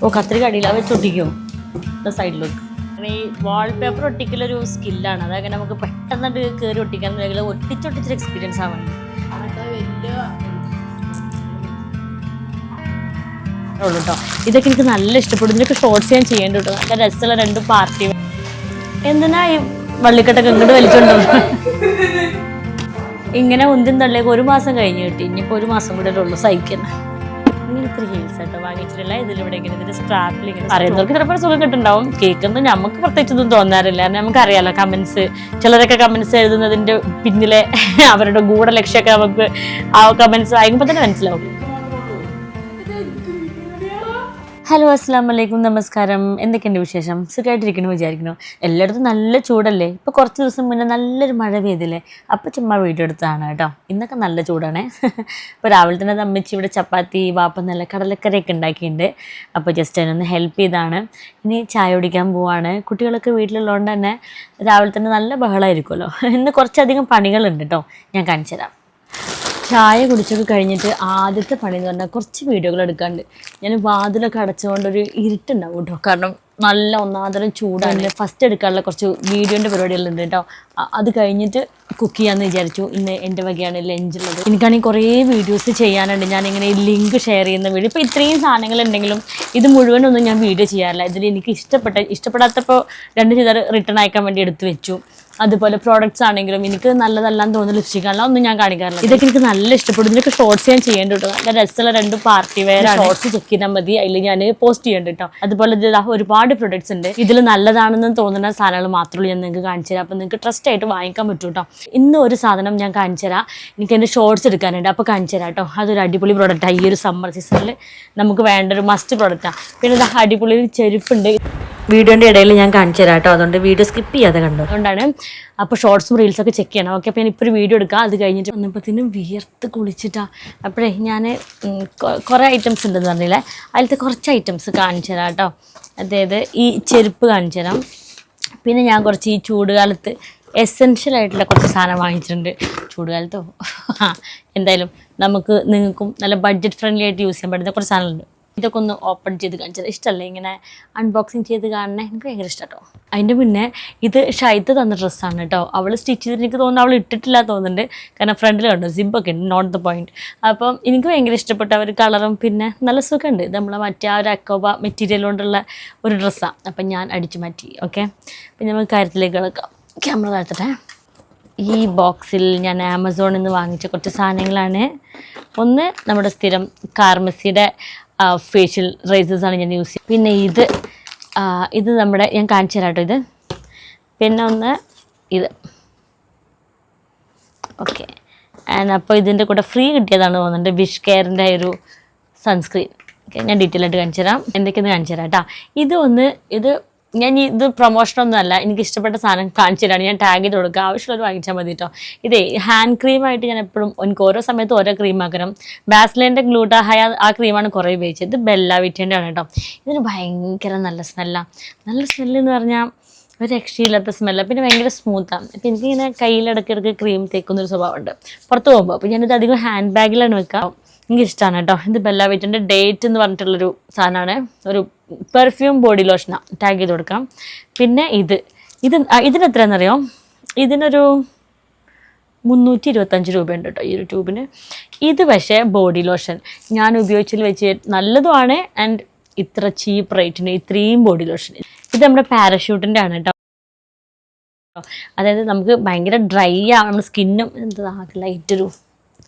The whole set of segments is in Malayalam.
ഓ കത്രിക അടിയില്ല വെച്ചൊട്ടിക്കോ സൈഡിലേക്ക്. ഈ വാൾപേപ്പർ ഒട്ടിക്കലൊരു സ്കില്ലാണ്. അതൊക്കെ നമുക്ക് പെട്ടെന്ന് കയറി ഒട്ടിക്കാൻ ഒട്ടിച്ചൊട്ടിച്ചൊരു എക്സ്പീരിയൻസ് ആവാൻ ഉള്ളൂ കേട്ടോ. ഇതൊക്കെ എനിക്ക് നല്ല ഇഷ്ടപ്പെടും. ഇതിനൊക്കെ ഷോർട്സ് ഞാൻ ചെയ്യേണ്ടി കേട്ടോ. നല്ല രസമുള്ള 2 പാർട്ടി. എന്തിനാ ഈ വള്ളിക്കെട്ടൊക്കെ ഇങ്ങോട്ട് വലിച്ചോണ്ടോ? ഇങ്ങനെ ഒന്തും തള്ളിയൊക്കെ 1 മാസം കഴിഞ്ഞ് കിട്ടി. ഇനിയിപ്പോൾ 1 മാസം കൂടെ ഉള്ളൂ സഹിക്കുന്നത്. ഇങ്ങനത്തെ ഹീൽസ് കേട്ടോ വാങ്ങിച്ചിട്ടില്ല. ഇതിലിവിടെ ഇങ്ങനെ ഇതിന്റെ സ്ട്രാപ്പിൽ ഇങ്ങനെ പറയുന്നവർക്ക് ചിലപ്പോൾ സുഖം കിട്ടുന്നുണ്ടാവും. കേൾക്കുന്നത് നമുക്ക് പ്രത്യേകിച്ചൊന്നും തോന്നാറില്ല. നമുക്കറിയാലോ കമന്റ്സ്, ചിലരൊക്കെ കമന്റ്സ് എഴുതുന്നതിന്റെ പിന്നിലെ അവരുടെ ഗൂഢലക്ഷ്യമൊക്കെ നമുക്ക് ആ കമന്റ്സ് വായിക്കുമ്പോൾ തന്നെ മനസ്സിലാവും. ഹലോ അസ്സലാമു അലൈക്കും, നമസ്കാരം. എന്തൊക്കെയുണ്ട് വിശേഷം? സുഖമായിട്ടിരിക്കണമെന്ന് വിചാരിക്കുന്നു. എല്ലായിടത്തും നല്ല ചൂടല്ലേ? ഇപ്പോൾ കുറച്ച് ദിവസം മുന്നേ നല്ലൊരു മഴ പെയ്തില്ലേ? അപ്പോൾ ചുമ്മാ വീഡിയോ എടുത്തതാണ് കേട്ടോ. ഇന്നൊക്കെ നല്ല ചൂടാണേ. ഇപ്പോൾ രാവിലെ തന്നെ അമ്മച്ചി ഇവിടെ ചപ്പാത്തി വാപ്പ നല്ല കടലക്കറിയൊക്കെ ഉണ്ടാക്കിയിട്ടുണ്ട്. അപ്പോൾ ജസ്റ്റ് അതിനൊന്ന് ഹെൽപ്പ് ചെയ്താണ്. ഇനി ചായ കുടിക്കാൻ പോവാണ്. കുട്ടികളൊക്കെ വീട്ടിലുള്ളതുകൊണ്ട് തന്നെ രാവിലെ തന്നെ നല്ല ബഹളമായിരിക്കുമല്ലോ. ഇന്ന് കുറച്ചധികം പണികളുണ്ട് കേട്ടോ, ഞാൻ കാണിച്ചു തരാം. ചായ കുടിച്ചൊക്കെ കഴിഞ്ഞിട്ട് ആദ്യത്തെ പണി എന്ന് പറഞ്ഞാൽ കുറച്ച് വീഡിയോകൾ എടുക്കാണ്ട്. ഞാൻ വാതിലൊക്കെ അടച്ചുകൊണ്ടൊരു ഇരുട്ടുണ്ടാവും കേട്ടോ. കാരണം നല്ല ഒന്നാന്തരം ചൂടാണ്. ഫസ്റ്റ് എടുക്കാനുള്ള കുറച്ച് വീഡിയോൻ്റെ പരിപാടികളുണ്ട് കേട്ടോ. അത് കഴിഞ്ഞിട്ട് കുക്ക് ചെയ്യാമെന്ന് വിചാരിച്ചു. ഇന്ന് എൻ്റെ വകയാണ് ലഞ്ചുള്ളത്. എനിക്കാണെങ്കിൽ കുറേ വീഡിയോസ് ചെയ്യാനുണ്ട്. ഞാനിങ്ങനെ ഈ ലിങ്ക് ഷെയർ ചെയ്യുന്ന വീഡിയോ. ഇപ്പോൾ ഇത്രയും സാധനങ്ങളുണ്ടെങ്കിലും ഇത് മുഴുവനൊന്നും ഞാൻ വീഡിയോ ചെയ്യാറില്ല. ഇതിൽ എനിക്ക് ഇഷ്ടപ്പെടാത്തപ്പോൾ 2 ചെയ്താൽ റിട്ടേൺ അയക്കാൻ വേണ്ടി എടുത്തു വെച്ചു. അതുപോലെ പ്രോഡക്റ്റ്സ് ആണെങ്കിലും എനിക്ക് നല്ലതല്ലാന്ന് തോന്നുന്ന ലിപ്സ്റ്റിക്കാണല്ലോ ഒന്നും ഞാൻ കാണിക്കാറില്ല. ഇതൊക്കെ എനിക്ക് നല്ല ഇഷ്ടപ്പെടും. ഇതിനൊക്കെ ഷോർട്സ് ഞാൻ ചെയ്യേണ്ടി കേട്ടോ. നല്ല രസമുള്ള 2 പാർട്ടി വെയർ ഷോർട്സ് ചെക്ക് ചെയ്താൽ മതി. അതിൽ ഞാൻ പോസ്റ്റ് ചെയ്യേണ്ടി കേട്ടോ. അതുപോലെ ഒരുപാട് പ്രൊഡക്ട്സ് ഉണ്ട്. ഇതിൽ നല്ലതാണെന്ന് തോന്നുന്ന സാധനങ്ങൾ മാത്രമേ ഞാൻ നിങ്ങൾക്ക് കാണിച്ചു തരാം. അപ്പോൾ നിങ്ങൾക്ക് ട്രസ്റ്റ് ആയിട്ട് വാങ്ങിക്കാൻ പറ്റും കേട്ടോ. ഇന്ന് ഒരു സാധനം ഞാൻ കാണിച്ചു തരാം. എനിക്ക് എൻ്റെ ഷോർട്സ് എടുക്കാനുണ്ട്, അപ്പോൾ കാണിച്ചു തരാം കേട്ടോ. അതൊരു അടിപൊളി പ്രോഡക്റ്റാണ്. ഈ ഒരു സമ്മർ സീസണിൽ നമുക്ക് വേണ്ട ഒരു മസ്റ്റ് പ്രോഡക്റ്റാണ്. പിന്നെ ഇത് അടിപൊളി ചെരുപ്പുണ്ട്. വീഡിയോൻ്റെ ഇടയിൽ ഞാൻ കാണിച്ചു തരാം കേട്ടോ. അതുകൊണ്ട് വീഡിയോ സ്കിപ്പ് ചെയ്യാതെ കണ്ടു. അതുകൊണ്ടാണ്. അപ്പോൾ ഷോർട്സും റീൽസൊക്കെ ചെക്ക് ചെയ്യണം. ഓക്കെ, അപ്പോൾ ഞാനിപ്പോൾ ഒരു വീഡിയോ എടുക്കാം. അത് കഴിഞ്ഞിട്ട് വന്നപ്പോഴത്തേനും വിയർത്ത് കുളിച്ചിട്ടാണ്. അപ്പോഴേ ഞാൻ കുറേ ഐറ്റംസ് ഉണ്ടെന്ന് പറഞ്ഞില്ലേ, അതിലത്തെ കുറച്ച് ഐറ്റംസ് കാണിച്ചു തരാം കേട്ടോ. അതായത് ഈ ചെരുപ്പ് കാണിച്ചു തരാം. പിന്നെ ഞാൻ കുറച്ച് ഈ ചൂടുകാലത്ത് എസെൻഷ്യൽ ആയിട്ടുള്ള കുറച്ച് സാധനം വാങ്ങിച്ചിട്ടുണ്ട്. ചൂടുകാലത്തോ എന്തായാലും നിങ്ങൾക്കും നല്ല ബഡ്ജറ്റ് ഫ്രണ്ട്ലി ആയിട്ട് യൂസ് ചെയ്യാൻ പറ്റുന്ന കുറച്ച് സാധനങ്ങളുണ്ട്. ഇതൊക്കെ ഒന്ന് ഓപ്പൺ ചെയ്ത് കാണിച്ചത് ഇഷ്ടമല്ലേ? ഇങ്ങനെ അൺബോക്സിങ് ചെയ്ത് കാണണേ എനിക്ക് ഭയങ്കര ഇഷ്ടം കേട്ടോ. അതിൻ്റെ മുന്നേ ഇത് ഷൈത്ത് തന്ന ഡ്രസ്സാണ് കേട്ടോ. അവൾ സ്റ്റിച്ച് ചെയ്തിട്ട് എനിക്ക് തോന്നുന്നു അവൾ ഇട്ടിട്ടില്ല തോന്നുന്നുണ്ട്. കാരണം ഫ്രണ്ടിൽ കണ്ടു സിബൊക്കെ ഉണ്ട്, നോട്ട് ദ പോയിന്റ്. അപ്പം എനിക്ക് ഭയങ്കര ഇഷ്ടപ്പെട്ട ഒരു കളറും പിന്നെ നല്ല സുഖമുണ്ട്. ഇത് നമ്മളെ മറ്റേ ഒരു അക്കോബ മെറ്റീരിയൽ കൊണ്ടുള്ള ഒരു ഡ്രസ്സാണ്. അപ്പം ഞാൻ അടിച്ചു മാറ്റി. ഓക്കെ, പിന്നെ നമുക്ക് കാര്യത്തിലേക്ക് കിടക്കാം. ക്യാമറ താഴ്ത്തട്ടെ. ഈ ബോക്സിൽ ഞാൻ ആമസോണിൽ നിന്ന് വാങ്ങിച്ച കുറച്ച് സാധനങ്ങളാണ്. ഒന്ന് നമ്മുടെ സ്ഥിരം കാർമസിയുടെ ഫേഷ്യൽ റൈസേഴ്സാണ് ഞാൻ യൂസ് ചെയ്യുന്നത്. പിന്നെ ഇത് നമ്മുടെ ഞാൻ കാണിച്ചു തരാം കേട്ടോ. ഇത് പിന്നെ ഒന്ന് ഇത് ഓക്കെ. അപ്പോൾ ഇതിൻ്റെ കൂടെ ഫ്രീ കിട്ടിയതാണ് തോന്നുന്നുണ്ട്. വിഷ് കെയറിൻ്റെ ഒരു സൺസ്ക്രീൻ. ഓക്കെ, ഞാൻ ഡീറ്റെയിൽ ആയിട്ട് കാണിച്ചു തരാം. എന്തൊക്കെയെന്ന് കാണിച്ചു തരാം കേട്ടോ. ഇത് പ്രൊമോഷനൊന്നും അല്ല, എനിക്ക് ഇഷ്ടപ്പെട്ട സാധനം കാണിച്ചു തരാണ്. ഞാൻ ടാഗ് ചെയ്ത് കൊടുക്കുക, ആവശ്യമുള്ളവർ വാങ്ങിച്ചാൽ മതി കേട്ടോ. ഇതേ ഹാൻഡ് ക്രീമായിട്ട് ഞാൻ എപ്പോഴും എനിക്ക് ഓരോ സമയത്ത് ഓരോ ക്രീം ആക്കണം. ബാസ്ലിൻ്റെ ഗ്ലൂട്ടാഹയ ആ ക്രീമാണ് കുറേ ഉപയോഗിച്ചത്. ഇത് ബെല്ല വിറ്റേൻ്റെ ആണ് കേട്ടോ. ഇതിന് ഭയങ്കര നല്ല സ്മെല്ലാണ്. നല്ല സ്മെല്ലെന്ന് പറഞ്ഞാൽ ഒരു രക്ഷയില്ലാത്ത സ്മെല്ലാണ്. പിന്നെ ഭയങ്കര സ്മൂത്താണ്. അപ്പോൾ എനിക്കിങ്ങനെ കയ്യിലിടയ്ക്കിടയ്ക്ക് ക്രീം തേക്കുന്നൊരു സ്വഭാവമുണ്ട് പുറത്ത് പോകുമ്പോൾ. അപ്പോൾ ഞാനിത് അധികം ഹാൻഡ് ബാഗിലാണ് വെക്കാം. എനിക്കിഷ്ടമാണ് കേട്ടോ. ഇത് ബെല്ല വിറ്റേൻ്റെ ഡേറ്റ് എന്ന് പറഞ്ഞിട്ടുള്ളൊരു സാധനമാണ്. ഒരു പെർഫ്യൂം ബോഡി ലോഷനാണ്. ടാഗ് ചെയ്ത് കൊടുക്കാം. പിന്നെ ഇതിന് എത്രയാണെന്നറിയോ? ഇതിനൊരു 325 രൂപയുണ്ട് കേട്ടോ ഈ ഒരു ട്യൂബിന്. ഇത് പക്ഷേ ബോഡി ലോഷൻ ഞാൻ ഉപയോഗിച്ചതിൽ വെച്ച് നല്ലതുമാണ്. ആൻഡ് ഇത്ര ചീപ്പ് റേറ്റിന് ഇത്രയും ബോഡി ലോഷൻ. ഇത് നമ്മുടെ പാരഷൂട്ടിൻ്റെ ആണ് കേട്ടോ. അതായത് നമുക്ക് ഭയങ്കര ഡ്രൈ ആവും നമ്മുടെ സ്കിന്നും. എന്താ ലൈറ്റൊരു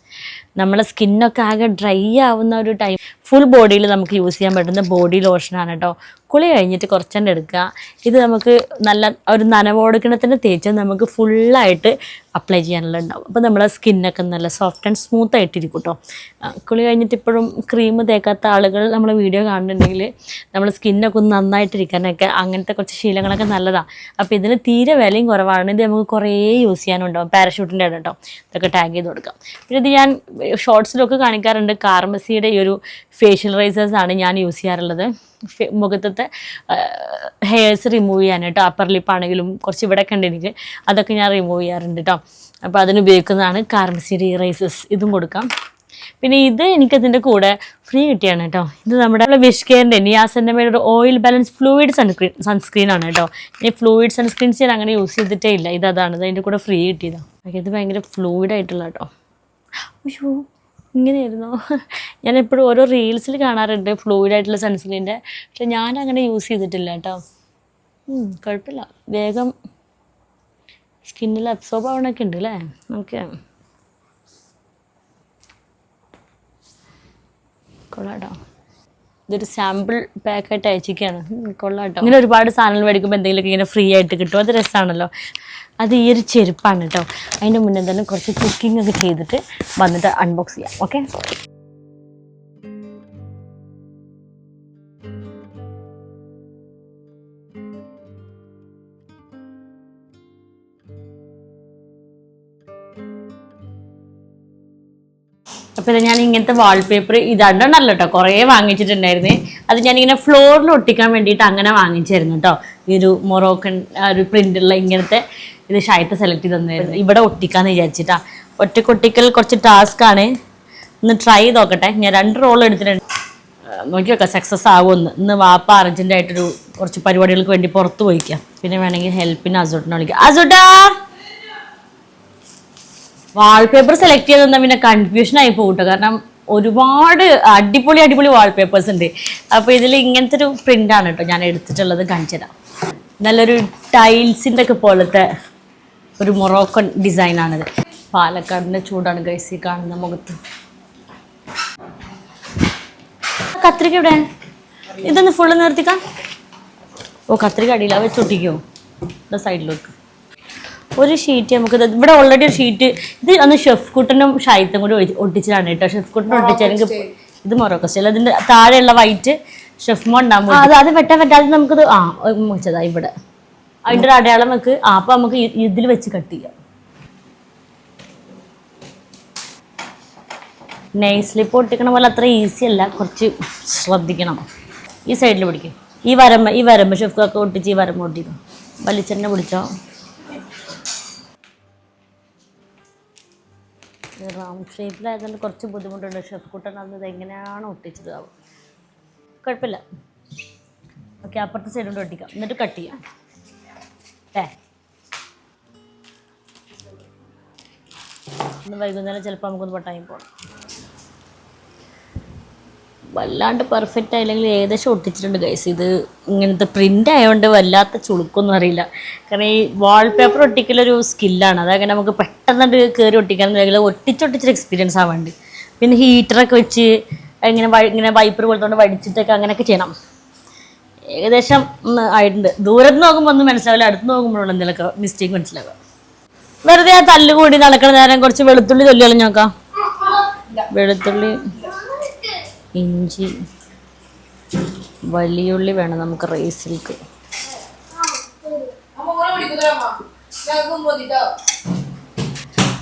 നമ്മളെ സ്കിന്നൊക്കെ ആകെ ഡ്രൈ ആവുന്ന ഒരു ടൈം ഫുൾ ബോഡിയിൽ നമുക്ക് യൂസ് ചെയ്യാൻ പറ്റുന്ന ബോഡി ലോഷനാണ് കേട്ടോ. കുളി കഴിഞ്ഞിട്ട് കുറച്ചെണ്ണം എടുക്കുക. ഇത് നമുക്ക് നല്ല ഒരു നനവോടുക്കണത്തിന് തേച്ച് നമുക്ക് ഫുള്ളായിട്ട് അപ്ലൈ ചെയ്യാനുള്ള ഉണ്ടാവും. അപ്പോൾ നമ്മളെ സ്കിന്നൊക്കെ നല്ല സോഫ്റ്റ് ആൻഡ് സ്മൂത്ത് ആയിട്ടിരിക്കും കേട്ടോ. കുളി കഴിഞ്ഞിട്ട് ഇപ്പോഴും ക്രീം തേക്കാത്ത ആളുകൾ നമ്മളെ വീഡിയോ കാണുന്നുണ്ടെങ്കിൽ നമ്മൾ സ്കിന്നൊക്കെ ഒന്ന് നന്നായിട്ടിരിക്കാനൊക്കെ അങ്ങനത്തെ കുറച്ച് ശീലങ്ങളൊക്കെ നല്ലതാണ്. അപ്പോൾ ഇതിന് തീരെ വിലയും കുറവാണ്. ഇത് നമുക്ക് കുറേ യൂസ് ചെയ്യാനുണ്ടാവും. പാരഷൂട്ടിൻ്റെ ആണ് കേട്ടോ. ഇതൊക്കെ ടാഗ് ചെയ്ത് കൊടുക്കാം. പിന്നെ ഇത് ഞാൻ ഷോർട്സിലൊക്കെ കാണിക്കാറുണ്ട്. കാർമസിയുടെ ഈ ഒരു ഫേഷ്യൽ റൈസേഴ്സാണ് ഞാൻ യൂസ് ചെയ്യാറുള്ളത്. മുഖത്തത്തെ ഹെയർസ് റിമൂവ് ചെയ്യാൻ കേട്ടോ. അപ്പർ ലിപ്പാണെങ്കിലും കുറച്ച് ഇവിടെ കണ്ട് എനിക്ക് അതൊക്കെ ഞാൻ റിമൂവ് ചെയ്യാറുണ്ട് കേട്ടോ. അപ്പോൾ അതിനുപയോഗിക്കുന്നതാണ് കാർമസിയുടെ ഈ റൈസേഴ്സ്. ഇതും കൊടുക്കാം. പിന്നെ ഇത് എനിക്കതിൻ്റെ കൂടെ ഫ്രീ കിട്ടിയാണ് കേട്ടോ. ഇത് നമ്മുടെ വിഷ് കെയറിൻ്റെ നിയാസിൻ്റെ ഒരു ഓയിൽ ബാലൻസ് ഫ്ലൂയിഡ് സൺസ്ക്രീൻ ആണ് കേട്ടോ. ഈ ഫ്ലൂയിഡ് സൺസ്ക്രീൻസ് ഞാൻ അങ്ങനെ യൂസ് ചെയ്തിട്ടേ ഇല്ല. അതാണ് അതിൻ്റെ കൂടെ ഫ്രീ കിട്ടിയതാണ്. ഇത് ഭയങ്കര ഫ്ലൂയിഡ് ആയിട്ടുള്ള കേട്ടോ. അയ്യോ ഇങ്ങനെയായിരുന്നു. ഞാൻ എപ്പോഴും ഓരോ റീൽസിൽ കാണാറുണ്ട് ഫ്ലൂയിഡ് ആയിട്ടുള്ള സൺസ്ക്രീൻ്റെ, പക്ഷെ ഞാൻ അങ്ങനെ യൂസ് ചെയ്തിട്ടില്ല കേട്ടോ. കുഴപ്പമില്ല, വേഗം സ്കിന്നിൽ അബ്സോർബ് ആവണൊക്കെ ഉണ്ട് അല്ലേ. ഓക്കെ കൊള്ളാട്ടോ. ഇതൊരു സാമ്പിൾ പാക്കായിട്ട് അയച്ചിരിക്കുകയാണ്. കൊള്ളാട്ടോ. ഇങ്ങനെ ഒരുപാട് സാധനങ്ങൾ മേടിക്കുമ്പോൾ എന്തെങ്കിലുമൊക്കെ ഇങ്ങനെ ഫ്രീ ആയിട്ട് കിട്ടും, അത് രസമാണല്ലോ. അത് ഈ ഒരു ചെരുപ്പാണ് കേട്ടോ. അതിൻ്റെ മുന്നേ തന്നെ കുറച്ച് കുക്കിംഗ് ഒക്കെ ചെയ്തിട്ട് വന്നിട്ട് അൺബോക്സ് ചെയ്യാം. ഓക്കെ അപ്പോൾ ഞാൻ ഇങ്ങനത്തെ വാൾപേപ്പർ ഇതണ്ടല്ല കേട്ടോ, കുറേ വാങ്ങിച്ചിട്ടുണ്ടായിരുന്നേ. അത് ഞാനിങ്ങനെ ഫ്ലോറിൽ ഒട്ടിക്കാൻ വേണ്ടിയിട്ട് അങ്ങനെ വാങ്ങിച്ചായിരുന്നു കേട്ടോ. ഈ ഒരു മൊറോക്കൻ ഒരു പ്രിൻ്റുള്ള ഇങ്ങനത്തെ ഇത് ഷായത്ത് സെലക്ട് ചെയ്ത് തന്നായിരുന്നു. ഇവിടെ ഒട്ടിക്കാന്ന് വിചാരിച്ചിട്ടാ. ഒറ്റക്കൊട്ടിക്കൽ കുറച്ച് ടാസ്ക്കാണ്. ഒന്ന് ട്രൈ ചെയ്ത് നോക്കട്ടെ. ഞാൻ 2 റോൾ എടുത്തിട്ടുണ്ട്, നോക്കി നോക്കാം സക്സസ് ആകുമെന്ന്. ഇന്ന് വാപ്പ അർജൻറ്റായിട്ടൊരു കുറച്ച് പരിപാടികൾക്ക് വേണ്ടി പുറത്ത് പോയിക്കാം. പിന്നെ വേണമെങ്കിൽ ഹെൽപ്പിന് അസോട്ടിനെ വിളിക്കാം. അസോട്ടാ വാൾപേപ്പർ സെലക്ട് ചെയ്ത് തന്നാൽ പിന്നെ കൺഫ്യൂഷൻ ആയി പോകട്ടോ. കാരണം ഒരുപാട് അടിപൊളി വാൾപേപ്പേഴ്സ് ഉണ്ട്. അപ്പോൾ ഇതിൽ ഇങ്ങനത്തെ ഒരു പ്രിൻ്റാണ് കേട്ടോ ഞാൻ എടുത്തിട്ടുള്ളത്. കാണിച്ചു തരാം. നല്ലൊരു ടൈൽസിൻ്റെ ഒക്കെ പോലത്തെ ഒരു മൊറോക്കൻ ഡിസൈനാണിത്. പാലക്കാടിൻ്റെ ചൂടാണ് ഗൈസ് ഈ കാണുന്ന മുഖത്ത്. കത്രിക ഇവിടെ ഇതൊന്ന് ഫുള്ള് നിർത്തിക്കാം. ഓ കത്രിക അടിയില്ല, വെച്ചൊട്ടിക്കോ സൈഡിലേക്ക്. ഒരു ഷീറ്റ് നമുക്ക് ഇവിടെ ഓൾറെഡി ഒരു ഷീറ്റ്. ഇത് അന്ന് ഷെഫ് കുട്ടനും ഷായിത്തും കൂടി ഒട്ടിച്ചതാണ് കേട്ടോ. ഷെഫ് കുട്ടനും ഒട്ടിച്ചെങ്കിൽ ഇത് മൊറോക്കോ സ്റ്റൈൽ. അതിൻ്റെ താഴെയുള്ള വൈറ്റ് ഷെഫ് മോണ്ടാകുമ്പോൾ അത് വെട്ടാൻ പറ്റാതെ നമുക്കത് വെച്ചതാ ഇവിടെ. അതിൻ്റെ ഒരു അടയാളം നമുക്ക് അപ്പം നമുക്ക് ഇതിൽ വെച്ച് കട്ട് ചെയ്യാം. നെയിൽ സ്ലിപ്പ് ഒട്ടിക്കണ പോലെ അത്ര ഈസി അല്ല, കുറച്ച് ശ്രദ്ധിക്കണം. ഈ സൈഡിൽ പിടിക്കും. ഈ വരമ്പ് ഷെഫ്ക്കൊക്കെ ഒട്ടിച്ച് ഈ വരമ്പ് ഒട്ടിക്കും. വലിച്ചെണ്ണ പിടിച്ചോ. റൗണ്ട് ഷേപ്പിലായതുകൊണ്ട് കുറച്ച് ബുദ്ധിമുട്ടുണ്ട്. ഷെഫ് കുട്ടൻ അത് എങ്ങനെയാണ് ഒട്ടിച്ചത് ആവും. കുഴപ്പമില്ല. ഓക്കെ അപ്പുറത്തെ സൈഡ് കൊണ്ട് ഒട്ടിക്കാം, എന്നിട്ട് കട്ട് ചെയ്യാം. ഇന്ന് വൈകുന്നേരം ചിലപ്പോൾ നമുക്കൊന്ന് പട്ടായും പോകണം. വല്ലാണ്ട് പെർഫെക്റ്റ് ആയില്ലെങ്കിൽ ഏകദേശം ഒട്ടിച്ചിട്ടുണ്ട് ഗൈസ്. ഇത് ഇങ്ങനത്തെ പ്രിൻ്റ് ആയതുകൊണ്ട് വല്ലാത്ത ചുളുക്കൊന്നും അറിയില്ല. കാരണം ഈ വാൾപേപ്പർ ഒട്ടിക്കലൊരു സ്കില്ലാണ്. അതങ്ങനെ നമുക്ക് പെട്ടെന്ന് കയറി ഒട്ടിക്കാനൊന്നും അറിയില്ല. ഒട്ടിച്ചൊട്ടിച്ചൊരു എക്സ്പീരിയൻസ് ആവാണ്ട്. പിന്നെ ഹീറ്ററൊക്കെ വെച്ച് ഇങ്ങനെ വൈപ്പർ പോലത്തോണ്ട് വടിച്ചിട്ടൊക്കെ അങ്ങനെയൊക്കെ ചെയ്യണം. ഏകദേശം ആയിട്ടുണ്ട്. ദൂരത്ത് നോക്കുമ്പോൾ ഒന്നും മനസ്സിലാവില്ല, അടുത്ത് നോക്കുമ്പോഴുള്ള എന്തെങ്കിലുമൊക്കെ മിസ്റ്റേക്ക് മനസ്സിലാവുക. വെറുതെ ആ തല്ലുകൂടി നടക്കണ നേരം കുറച്ച് വെളുത്തുള്ളി തൊല്ലിയാലും നോക്കാം. വെളുത്തുള്ളി, ഇഞ്ചി, വലിയുള്ളി വേണം നമുക്ക് റൈസിലേക്ക്.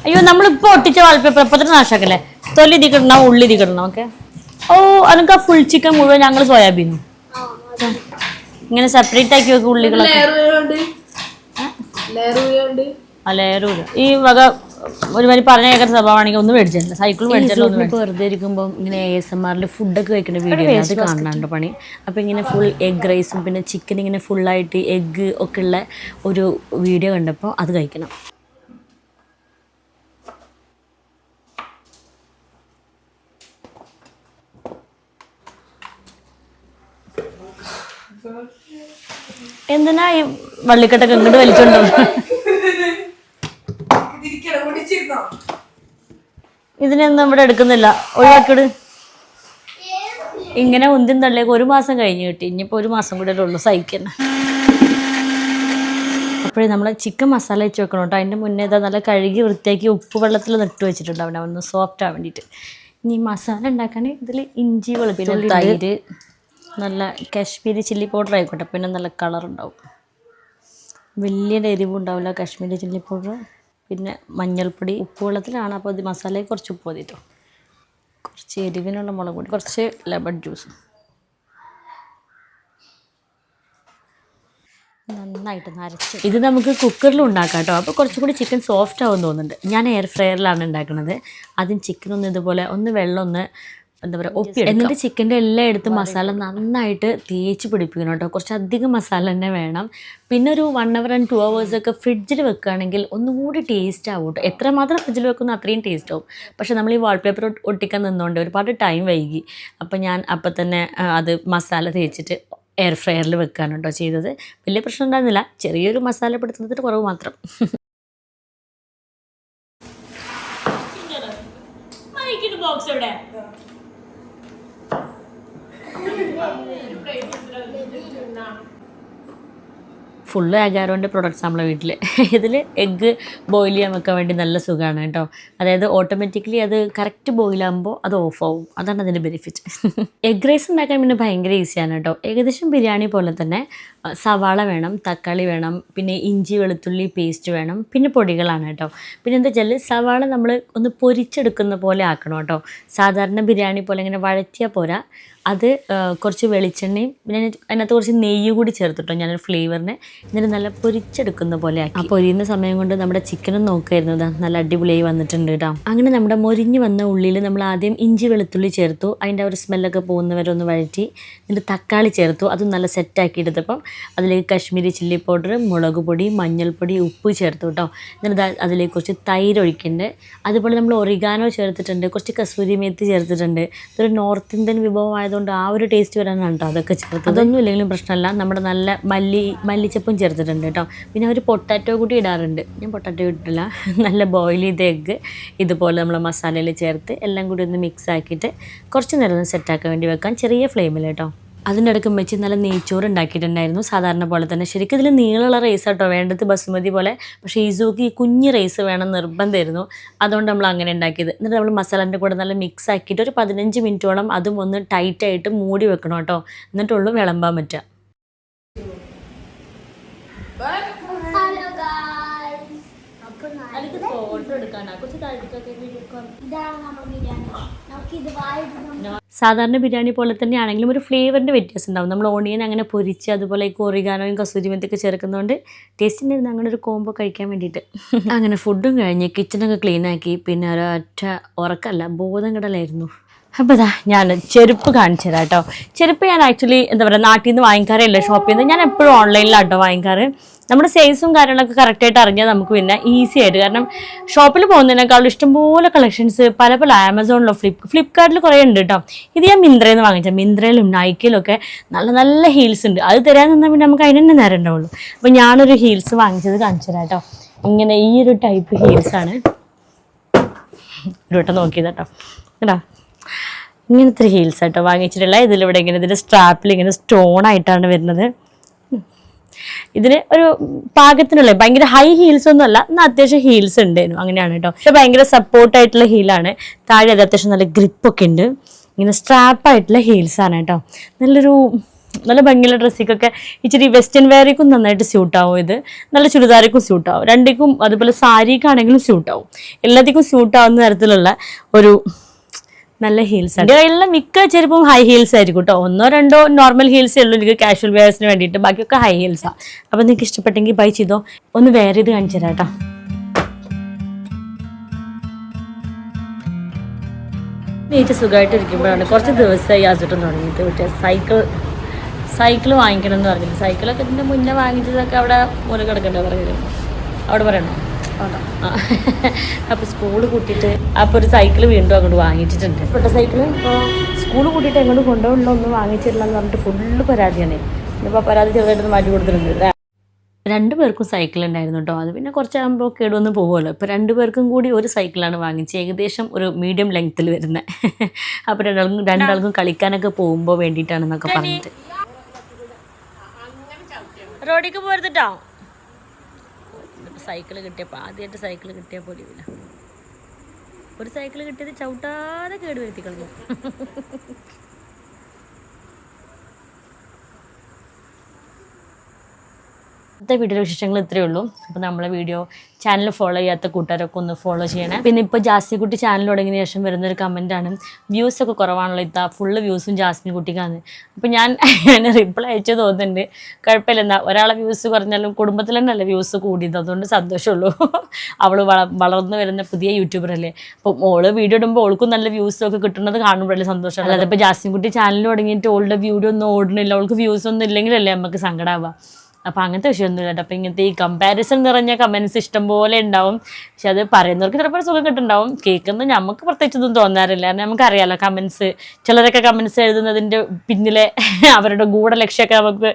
അയ്യോ നമ്മളിപ്പോൾ ഒട്ടിച്ച വാൾപേപ്പർ എപ്പോൾ തന്നെ നാശാക്കല്ലേ. തൊലി ഇതി കിടണം, ഉള്ളി ഇതി കിടണം. ഓക്കെ. ഓ അനക്ക് ആ ഫുൾ ചിക്കൻ മുഴുവൻ ഞങ്ങൾ സോയാബീനും ഇങ്ങനെ സെപ്പറേറ്റ് ആക്കി വെക്കും. ഉള്ളികളൊക്കെ ലേറൂല. ഈ വക ഒരുമാതിരി പറഞ്ഞ കേൾക്കുന്ന സ്വഭാവമാണെങ്കിൽ ഒന്ന് മേടിച്ചില്ല. സൈക്കിൾ മേടിച്ചല്ലോ. വെറുതെ ഇരിക്കുമ്പോൾ ഇങ്ങനെ ASMR ഫുഡൊക്കെ കഴിക്കുന്ന വീഡിയോ അത് കാണാനുണ്ട് പണി. അപ്പോൾ ഇങ്ങനെ ഫുൾ എഗ് റൈസും പിന്നെ ചിക്കൻ ഇങ്ങനെ ഫുള്ളായിട്ട് എഗ്ഗ് ഒക്കെ ഉള്ള ഒരു വീഡിയോ കണ്ടപ്പോൾ അത് കഴിക്കണം. എന്തിനാ ഈ വള്ളിക്കെട്ടൊക്കെ ഇങ്ങോട്ട് വലിച്ചോണ്ടോ? ഇതിനൊന്നും ഇവിടെ എടുക്കുന്നില്ല, ഒഴിവാക്കിട്. ഇങ്ങനെ ഉന്തിൻ തള്ളിയൊക്കെ 1 മാസം കഴിഞ്ഞ് കിട്ടി. ഇനിയിപ്പോൾ 1 മാസം കൂടെ ഉള്ളൂ സഹിക്കണം. അപ്പോഴേ നമ്മൾ ചിക്കൻ മസാല വെച്ച് വെക്കണം കേട്ടോ. അതിൻ്റെ മുന്നേ ഇതാ നല്ല കഴുകി വൃത്തിയാക്കി ഉപ്പ് വെള്ളത്തിൽ നട്ട് വെച്ചിട്ടുണ്ട് അവനെ ഒന്ന് സോഫ്റ്റ് ആവാൻ വേണ്ടിയിട്ട്. ഇനി മസാല ഉണ്ടാക്കാൻ ഇതിൽ ഇഞ്ചി, വെളുത്തുള്ളി, തൈര്, നല്ല കാശ്മീരി ചില്ലി പൗഡർ ആയിക്കോട്ടെ. പിന്നെ നല്ല കളറുണ്ടാവും. വലിയ എരിവും ഉണ്ടാവില്ല കാശ്മീരി ചില്ലി പൗഡർ. പിന്നെ മഞ്ഞൾപ്പൊടി. ഉപ്പ് വെള്ളത്തിലാണ്, അപ്പോൾ ഇത് മസാലയിൽ കുറച്ച് ഉപ്പ് മതിട്ടോ. കുറച്ച് എരിവിനുള്ള മുളക് പൊടി, കുറച്ച് ലെമൺ ജ്യൂസ്. നന്നായിട്ട് നരച്ച് ഇത് നമുക്ക് കുക്കറിൽ ഉണ്ടാക്കാം കേട്ടോ. അപ്പോൾ കുറച്ചുകൂടി ചിക്കൻ സോഫ്റ്റ് ആവും തോന്നുന്നുണ്ട്. ഞാൻ എയർ ഫ്രയറിലാണ് ഉണ്ടാക്കുന്നത്. ആദ്യം ചിക്കൻ ഒന്ന് ഇതുപോലെ ഒന്ന് വെള്ളം ഒന്ന് എന്താ പറയുക ഒപ്പി, എന്നിട്ട് ചിക്കൻ്റെ എല്ലാം എടുത്ത് മസാല നന്നായിട്ട് തേച്ച് പിടിപ്പിക്കണം കേട്ടോ. കുറച്ചധികം മസാല തന്നെ വേണം. പിന്നെ ഒരു 1 hour and 2 hours ഒക്കെ ഫ്രിഡ്ജിൽ വെക്കുകയാണെങ്കിൽ ഒന്നുകൂടി ടേസ്റ്റ് ആവും കേട്ടോ. എത്രമാത്രം ഫ്രിഡ്ജിൽ വെക്കുന്നു അത്രയും ടേസ്റ്റ് ആവും. പക്ഷേ നമ്മൾ ഈ വാൾപേപ്പർ ഒട്ടിക്കാൻ നിന്നുകൊണ്ട് ഒരുപാട് ടൈം വൈകി. അപ്പോൾ ഞാൻ അപ്പം തന്നെ അത് മസാല തേച്ചിട്ട് എയർ ഫ്രയറിൽ വെക്കുകയാണ് കേട്ടോ ചെയ്തത്. വലിയ പ്രശ്നം ഉണ്ടായിരുന്നില്ല, ചെറിയൊരു മസാല പിടുത്തത്തിൻ്റെ കുറവ് മാത്രം. ബോക്സ് എവിടെ? ഫുള്ള് അഗാരോൻ്റെ പ്രൊഡക്ട്സ് നമ്മളെ വീട്ടിൽ. ഇതിൽ എഗ്ഗ് ബോയിൽ ചെയ്യാൻ വെക്കാൻ വേണ്ടി നല്ല സുഖമാണ് കേട്ടോ. അതായത് ഓട്ടോമാറ്റിക്കലി അത് കറക്റ്റ് ബോയിലാകുമ്പോൾ അത് ഓഫ് ആവും. അതാണ് അതിൻ്റെ ബെനിഫിറ്റ്. എഗ് റൈസ് ഉണ്ടാക്കാൻ പിന്നെ ഭയങ്കര ഈസിയാണ് കേട്ടോ. ഏകദേശം ബിരിയാണി പോലെ തന്നെ സവാള വേണം, തക്കാളി വേണം, പിന്നെ ഇഞ്ചി വെളുത്തുള്ളി പേസ്റ്റ് വേണം, പിന്നെ പൊടികളാണ് കേട്ടോ. പിന്നെ എന്താ വെച്ചാൽ സവാള നമ്മൾ ഒന്ന് പൊരിച്ചെടുക്കുന്ന പോലെ ആക്കണം കേട്ടോ. സാധാരണ ബിരിയാണി പോലെ ഇങ്ങനെ വഴറ്റിയാൽ പോരാ. അത് കുറച്ച് വെളിച്ചെണ്ണയും പിന്നെ അതിനകത്ത് കുറച്ച് നെയ്യ് കൂടി ചേർത്തിട്ടോ ഞാനൊരു ഫ്ലേവറിന്. എന്നിട്ട് നല്ല പൊരിച്ചെടുക്കുന്ന പോലെ ആക്കി. ആ പൊരിയുന്ന സമയം കൊണ്ട് നമ്മുടെ ചിക്കനും നോക്കായിരുന്നു നല്ല അടിപൊളിയായി വന്നിട്ടുണ്ട് കേട്ടോ. അങ്ങനെ നമ്മുടെ മൊരിഞ്ഞ് വന്ന ഉള്ളിൽ നമ്മൾ ആദ്യം ഇഞ്ചി വെളുത്തുള്ളി ചേർത്തു. അതിൻ്റെ ഒരു സ്മെല്ലൊക്കെ പോകുന്നവരെ ഒന്ന് വഴറ്റി. എന്നിട്ട് തക്കാളി ചേർത്തു. അതും നല്ല സെറ്റാക്കി എടുത്തപ്പം അതിലേക്ക് കാശ്മീരി ചില്ലി പൗഡർ, മുളക് പൊടി, മഞ്ഞൾപ്പൊടി, ഉപ്പ് ചേർത്തു കേട്ടോ. എന്നിട്ട് അതിലേക്ക് കുറച്ച് തൈര് ഒഴിക്കുന്നുണ്ട്. അതുപോലെ നമ്മൾ ഒറിഗാനോ ചേർത്തിട്ടുണ്ട്, കുറച്ച് കസൂരി മേത്തി ചേർത്തിട്ടുണ്ട്. ഇതൊരു നോർത്ത് ഇന്ത്യൻ വിഭവമായ അതുകൊണ്ട് ആ ഒരു ടേസ്റ്റ് വരാനാണ് കേട്ടോ അതൊക്കെ ചേർത്ത്. അതൊന്നും ഇല്ലെങ്കിലും പ്രശ്നമല്ല. നമ്മുടെ നല്ല മല്ലിച്ചപ്പും ചേർത്തിട്ടുണ്ട് കേട്ടോ. പിന്നെ അവർ പൊട്ടാറ്റോ കൂടി ഇടാറുണ്ട്. ഞാൻ പൊട്ടാറ്റോ ഇട്ടിട്ടില്ല. നല്ല ബോയിൽ ചെയ്ത എഗ്ഗ് ഇതുപോലെ നമ്മൾ മസാലയിൽ ചേർത്ത് എല്ലാം കൂടി ഒന്ന് മിക്സ് ആക്കിയിട്ട് കുറച്ച് നേരം ഒന്ന് സെറ്റാക്കാൻ വേണ്ടി വെക്കാം ചെറിയ ഫ്ലെയിമിൽ കേട്ടോ. അതിൻ്റെ ഇടയ്ക്ക് വെച്ച് നല്ല നെയ്ച്ചോറ് ഉണ്ടാക്കിയിട്ടുണ്ടായിരുന്നു സാധാരണ പോലെ തന്നെ. ശരിക്കും ഇതിൽ നീളമുള്ള റൈസ് കേട്ടോ വേണ്ടത്, ബസുമതി പോലെ. പക്ഷേ ഈസൂക്ക് ഈ കുഞ്ഞ് റൈസ് വേണം നിർബന്ധമായിരുന്നു. അതുകൊണ്ട് നമ്മൾ അങ്ങനെ ഉണ്ടാക്കിയത്. എന്നിട്ട് നമ്മൾ മസാലേൻ്റെ കൂടെ നല്ല മിക്സ് ആക്കിയിട്ട് ഒരു 15 മിനിറ്റോളം അതും ഒന്ന് ടൈറ്റായിട്ട് മൂടി വെക്കണം കേട്ടോ. എന്നിട്ടുള്ളൂ വിളമ്പാൻ പറ്റുക. ഫോട്ടോ എടുക്കാനാ കുറച്ച് സാധാരണ ബിരിയാണി പോലെ തന്നെ ആണെങ്കിലും ഒരു ഫ്ലേവറിൻ്റെ വ്യത്യാസം ഉണ്ടാവും. നമ്മൾ ഓണിയൻ അങ്ങനെ പൊരിച്ച് അതുപോലെ ഈ ഒറിഗാനോയും കസൂരി മെത്തിയൊക്കെ ചേർക്കുന്നതുകൊണ്ട് ടേസ്റ്റ് ഉണ്ടായിരുന്നു അങ്ങനെ ഒരു കോംബോ കഴിക്കാൻ വേണ്ടിയിട്ട്. അങ്ങനെ ഫുഡും കഴിഞ്ഞ് കിച്ചണൊക്കെ ക്ലീനാക്കി പിന്നെ ഒരൊറ്റ ഉറക്കമല്ല ബോധം കിടലായിരുന്നു. അപ്പോൾ ഇതാ ഞാൻ ചെരുപ്പ് കാണിച്ചു തരാം കേട്ടോ. ചെരുപ്പ് ഞാൻ ആക്ച്വലി എന്താ പറയുക നാട്ടിൽ നിന്ന് വാങ്ങിക്കാറില്ല, ഷോപ്പിൽ നിന്ന്. ഞാൻ എപ്പോഴും ഓൺലൈനിലാണ് കേട്ടോ വാങ്ങിക്കാറ്. നമ്മുടെ സൈസും കാര്യങ്ങളൊക്കെ കറക്റ്റായിട്ട് അറിഞ്ഞാൽ നമുക്ക് പിന്നെ ഈസി ആയിട്ട്, കാരണം ഷോപ്പിൽ പോകുന്നതിനേക്കാളും ഇഷ്ടംപോലെ കളക്ഷൻസ് പല പല ആമസോണിലോ ഫ്ലിപ്കാർട്ടിൽ കുറേ ഉണ്ട് കേട്ടോ. ഇത് ഞാൻ മിന്ത്രയിൽ നിന്ന് വാങ്ങിച്ചാൽ മിന്ത്രയിലും നൈക്കിലും ഒക്കെ നല്ല നല്ല ഹീൽസ് ഉണ്ട്. അത് തരാൻ നിന്നാൽ പിന്നെ നമുക്ക് അതിന് തന്നെ നേരം ഉണ്ടാവുള്ളൂ. അപ്പോൾ ഞാനൊരു ഹീൽസ് വാങ്ങിച്ചത് കാണിച്ചു തരാം കേട്ടോ. ഇങ്ങനെ ഈ ഒരു ടൈപ്പ് ഹീൽസാണ്. ഒരു വട്ടം നോക്കിയത് കേട്ടോ. കേട്ടോ ഇങ്ങനത്തെ ഹീൽസ് ആട്ടോ വാങ്ങിച്ചിട്ടുള്ള. ഇതിലിവിടെ ഇങ്ങനെ ഇതിൻ്റെ സ്ട്രാപ്പിൽ ഇങ്ങനെ സ്റ്റോൺ ആയിട്ടാണ് വരുന്നത്. ഇതിന് ഒരു പാകത്തിനുള്ള ഭയങ്കര ഹൈ ഹീൽസ് ഒന്നും അല്ല, എന്നാൽ അത്യാവശ്യം ഹീൽസ് ഉണ്ടായിരുന്നു. അങ്ങനെയാണ് കേട്ടോ. പക്ഷെ ഭയങ്കര സപ്പോർട്ടായിട്ടുള്ള ഹീലാണ്. താഴെ അത് അത്യാവശ്യം നല്ല ഗ്രിപ്പൊക്കെ ഉണ്ട്. ഇങ്ങനെ സ്ട്രാപ്പായിട്ടുള്ള ഹീൽസാണ് കേട്ടോ. നല്ല ഭംഗിയുള്ള ഡ്രസ്സിക്കൊക്കെ ഇച്ചിരി വെസ്റ്റേൺ വെയറിക്കും നന്നായിട്ട് സ്യൂട്ടാവും. ഇത് നല്ല ചുരിദാറിക്കും സ്യൂട്ടാവും, രണ്ടിക്കും. അതുപോലെ സാരിക്കാണെങ്കിലും സ്യൂട്ടാവും. എല്ലാത്തിക്കും സ്യൂട്ടാവുന്ന തരത്തിലുള്ള ഒരു നല്ല ഹീൽസ് ആണ്. എല്ലാം മിക്ക ചെരുപ്പും ഹൈ ഹീൽസ് ആയിരിക്കും കേട്ടോ. 1 or 2 നോർമൽ ഹീൽസേ ഉള്ളൂ എനിക്ക് കാഷ്വൽ വെയർസിന് വേണ്ടിയിട്ട്. ബാക്കിയൊക്കെ ഹൈ ഹീൽസാണ്. അപ്പോൾ നിങ്ങൾക്ക് ഇഷ്ടപ്പെട്ടെങ്കിൽ ബൈ ചെയ്തോ. ഒന്ന് വെയർ ചെയ്ത് കാണിച്ചു തരാം കേട്ടോ. നീറ്റ് സുഖമായിട്ട് ഇരിക്കുമ്പോഴാണ് കുറച്ച് ദിവസമായി ആസിട്ടും തുടങ്ങിയിട്ട് മറ്റേ സൈക്കിൾ വാങ്ങിക്കണം എന്ന് പറഞ്ഞില്ല. സൈക്കിളൊക്കെ ഇതിൻ്റെ മുന്നേ വാങ്ങിച്ചതൊക്കെ അവിടെ മൂല കിടക്കണ്ടേ പറഞ്ഞത്, അവിടെ പറയണോ? അപ്പോൾ സ്കൂൾ കൂട്ടിയിട്ട് അപ്പോൾ ഒരു സൈക്കിൾ വീണ്ടും അങ്ങോട്ട് വാങ്ങിച്ചിട്ടുണ്ട്. ഇപ്പോഴത്തെ സൈക്കിള് ഇപ്പോൾ സ്കൂൾ കൂട്ടിയിട്ട് എങ്ങോട്ട് കൊണ്ടുപോകണോ ഒന്നും വാങ്ങിച്ചിട്ടില്ല എന്ന് പറഞ്ഞിട്ട് ഫുള്ള് പരാതിയാണ്. ഇന്നിപ്പോൾ പരാതി ചെറുതായിട്ടൊന്ന് മാറ്റി കൊടുത്തിട്ടുണ്ട്. 2 പേർക്കും സൈക്കിൾ ഉണ്ടായിരുന്നു കേട്ടോ. അത് പിന്നെ കുറച്ചാകുമ്പോൾ കേടുവന്ന് പോകുമല്ലോ. ഇപ്പോൾ 2 പേർക്കും കൂടി ഒരു സൈക്കിളാണ് വാങ്ങിച്ചത്, ഏകദേശം ഒരു മീഡിയം ലെങ്ത്തിൽ വരുന്നത്. അപ്പോൾ രണ്ടാൾക്കും കളിക്കാനൊക്കെ പോകുമ്പോൾ വേണ്ടിയിട്ടാണെന്നൊക്കെ പറഞ്ഞിട്ട്. റോഡിലേക്ക് പോരുന്നിട്ടോ. സൈക്കിൾ കിട്ടിയപ്പോൾ ആദ്യമായിട്ട് സൈക്കിൾ കിട്ടിയാൽ പോലില്ല. ഒരു സൈക്കിൾ കിട്ടിയത് ചവിട്ടാതെ കേട് വരുത്തി കളഞ്ഞു. ഇന്നത്തെ വീഡിയോയുടെ വിശേഷങ്ങൾ ഇത്രയേ ഉള്ളൂ. അപ്പോൾ നമ്മളെ വീഡിയോ ചാനൽ ഫോളോ ചെയ്യാത്ത കൂട്ടുകാരൊക്കെ ഒന്ന് ഫോളോ ചെയ്യണേ. പിന്നെ ഇപ്പോൾ ജാസ്മിൻകുട്ടി ചാനൽ തുടങ്ങിയ ശേഷം വരുന്നൊരു കമൻറ്റാണ്, വ്യൂസൊക്കെ കുറവാണല്ലോ ഇത്താ, ഫുള്ള് വ്യൂസും ജാസ്മിൻകുട്ടിക്കാണ്. അപ്പോൾ ഞാൻ റിപ്ലൈ അയച്ചു തോന്നുന്നുണ്ട്, കുഴപ്പമില്ല, എന്താ ഒരാളെ വ്യൂസ് കുറഞ്ഞാലും കുടുംബത്തിൽ തന്നെയല്ലേ വ്യൂസ് കൂടിയത്, അതുകൊണ്ട് സന്തോഷമുള്ളൂ. അവൾ വളർന്നു വരുന്ന പുതിയ യൂട്യൂബർ അല്ലേ, അപ്പോൾ ഓള് വീഡിയോ ഇടുമ്പോൾ ഓൾക്കും നല്ല വ്യൂസും ഒക്കെ കിട്ടുന്നത് കാണുമ്പോഴല്ലേ സന്തോഷം. അല്ലാതെ ഇപ്പോൾ ജാസ്മിൻകുട്ടി ചാനൽ തുടങ്ങിയിട്ട് ഓളുടെ വീഡിയോ ഒന്നും ഓടണില്ല, അവൾക്ക് വ്യൂസ് ഒന്നും ഇല്ലെങ്കിലല്ലേ നമുക്ക് സങ്കടമാവുക. അപ്പോൾ അങ്ങനത്തെ വിഷയമൊന്നും ഇല്ല. അപ്പോൾ ഇങ്ങനത്തെ ഈ കമ്പാരിസൺ നിറഞ്ഞ കമൻസ് ഇഷ്ടംപോലെ ഉണ്ടാവും. പക്ഷെ അത് പറയുന്നവർക്ക് ചിലപ്പോൾ സുഖം കിട്ടുന്നുണ്ടാവും, കേൾക്കുന്നത് നമുക്ക് പ്രത്യേകിച്ചൊന്നും തോന്നാറില്ല. കാരണം നമുക്കറിയാമല്ലോ കമൻസ്, ചിലരൊക്കെ കമൻസ് എഴുതുന്നതിൻ്റെ പിന്നിലെ അവരുടെ ഗൂഢലക്ഷ്യമൊക്കെ നമുക്ക്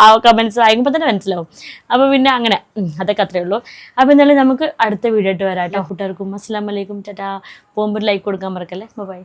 ആ കമൻസ് വായിക്കുമ്പോൾ തന്നെ മനസ്സിലാവും. അപ്പോൾ പിന്നെ അങ്ങനെ അതൊക്കെ അത്രയേ ഉള്ളൂ. അപ്പോൾ എന്നാലും നമുക്ക് അടുത്ത വീഡിയോ ആയിട്ട് വരാം കേട്ടോ. കൂട്ടുകാർക്കും അസ്സലാമു അലൈക്കും, ടാറ്റാ. പോകുമ്പോൾ ലൈക്ക് കൊടുക്കാൻ മറക്കല്ലേ. ബൈ.